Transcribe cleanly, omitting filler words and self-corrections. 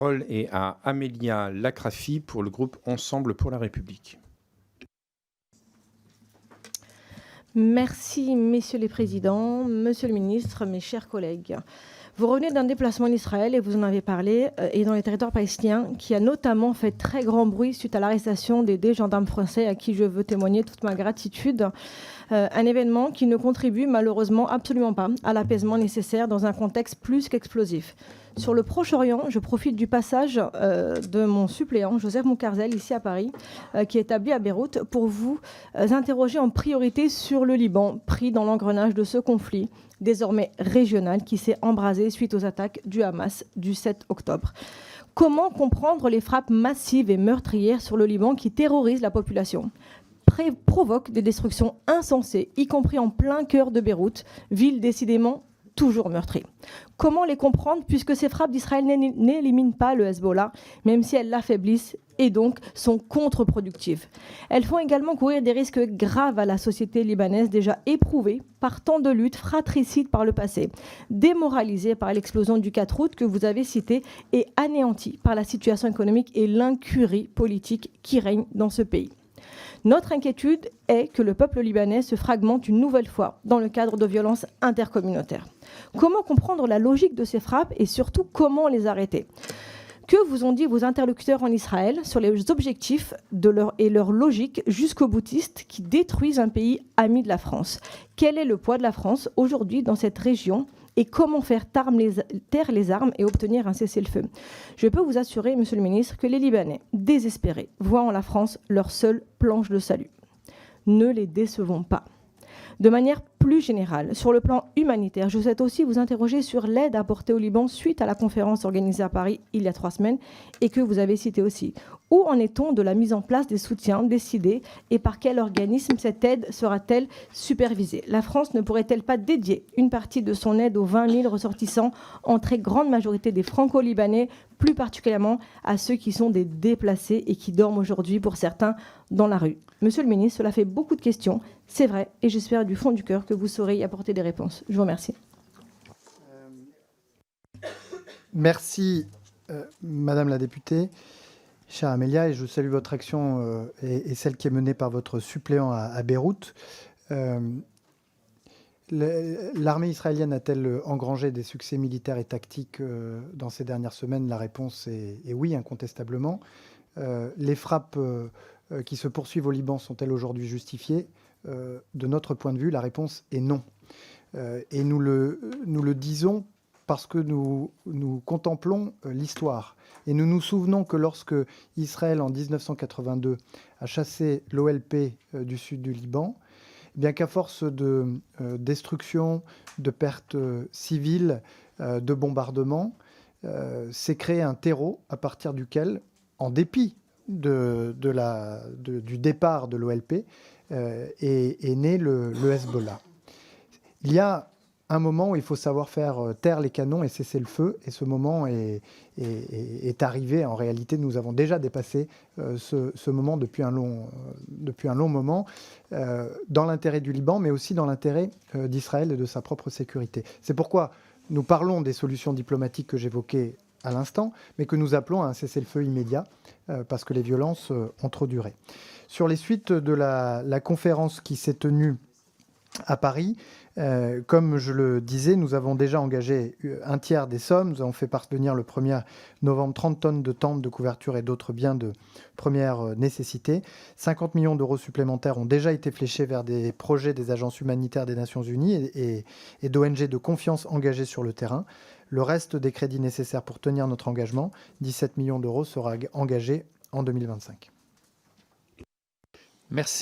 La parole est à Amélia Lacrafi pour le groupe Ensemble pour la République. Merci, messieurs les présidents, monsieur le ministre, mes chers collègues. Vous revenez d'un déplacement en Israël, et vous en avez parlé, et dans les territoires palestiniens, qui a notamment fait très grand bruit suite à l'arrestation des 2 gendarmes français à qui je veux témoigner toute ma gratitude. Un événement qui ne contribue malheureusement absolument pas à l'apaisement nécessaire dans un contexte plus qu'explosif. Sur le Proche-Orient, je profite du passage de mon suppléant, Joseph Moukarzel, ici à Paris, qui est établi à Beyrouth, pour vous interroger en priorité sur le Liban, pris dans l'engrenage de ce conflit, désormais régional, qui s'est embrasé suite aux attaques du Hamas du 7 octobre. Comment comprendre les frappes massives et meurtrières sur le Liban qui terrorisent la population, provoquent des destructions insensées, y compris en plein cœur de Beyrouth, ville décidément toujours meurtrie. Comment les comprendre puisque ces frappes d'Israël n'éliminent pas le Hezbollah, même si elles l'affaiblissent et donc sont contre-productives. Elles font également courir des risques graves à la société libanaise déjà éprouvée par tant de luttes fratricides par le passé, démoralisée par l'explosion du 4 août que vous avez cité et anéantie par la situation économique et l'incurie politique qui règne dans ce pays. Notre inquiétude est que le peuple libanais se fragmente une nouvelle fois dans le cadre de violences intercommunautaires. Comment comprendre la logique de ces frappes et surtout comment les arrêter ? Que vous ont dit vos interlocuteurs en Israël sur les objectifs et leur logique jusqu'au boutiste qui détruisent un pays ami de la France ? Quel est le poids de la France aujourd'hui dans cette région ? Et comment faire taire les armes et obtenir un cessez-le-feu. Je peux vous assurer, monsieur le ministre, que les Libanais, désespérés, voient en la France leur seule planche de salut. Ne les décevons pas. De manière plus générale, sur le plan humanitaire, je souhaite aussi vous interroger sur l'aide apportée au Liban suite à la conférence organisée à Paris il y a 3 semaines et que vous avez citée aussi. Où en est-on de la mise en place des soutiens décidés et par quel organisme cette aide sera-t-elle supervisée ? La France ne pourrait-elle pas dédier une partie de son aide aux 20 000 ressortissants, en très grande majorité des franco-libanais, plus particulièrement à ceux qui sont des déplacés et qui dorment aujourd'hui pour certains dans la rue ? Monsieur le ministre, cela fait beaucoup de questions, c'est vrai, et j'espère du fond du cœur que vous saurez y apporter des réponses. Je vous remercie. Merci, Madame la députée, chère Amélia, et je salue votre action et celle qui est menée par votre suppléant à Beyrouth. L'armée israélienne a-t-elle engrangé des succès militaires et tactiques dans ces dernières semaines ? La réponse est oui, incontestablement. Les frappes qui se poursuivent au Liban sont-elles aujourd'hui justifiées ? De notre point de vue, la réponse est non. Et nous le disons parce que nous contemplons l'histoire. Et nous nous souvenons que lorsque Israël, en 1982, a chassé l'OLP du sud du Liban, bien qu'à force de destruction, de pertes civiles, de bombardements, s'est créé un terreau à partir duquel, en dépit du départ de l'OLP, est né le Hezbollah. Il y a un moment où il faut savoir faire taire les canons et cesser le feu, et ce moment est arrivé. En réalité, nous avons déjà dépassé ce moment depuis un long moment, dans l'intérêt du Liban, mais aussi dans l'intérêt d'Israël et de sa propre sécurité. C'est pourquoi nous parlons des solutions diplomatiques que j'évoquais à l'instant, mais que nous appelons à un cessez-le-feu immédiat, parce que les violences ont trop duré. Sur les suites de la conférence qui s'est tenue à Paris, comme je le disais, nous avons déjà engagé un tiers des sommes. Nous avons fait parvenir le 1er novembre 30 tonnes de tentes, de couverture et d'autres biens de première nécessité. 50 millions d'euros supplémentaires ont déjà été fléchés vers des projets des agences humanitaires des Nations Unies et d'ONG de confiance engagées sur le terrain. Le reste des crédits nécessaires pour tenir notre engagement, 17 millions d'euros, sera engagé en 2025. Merci.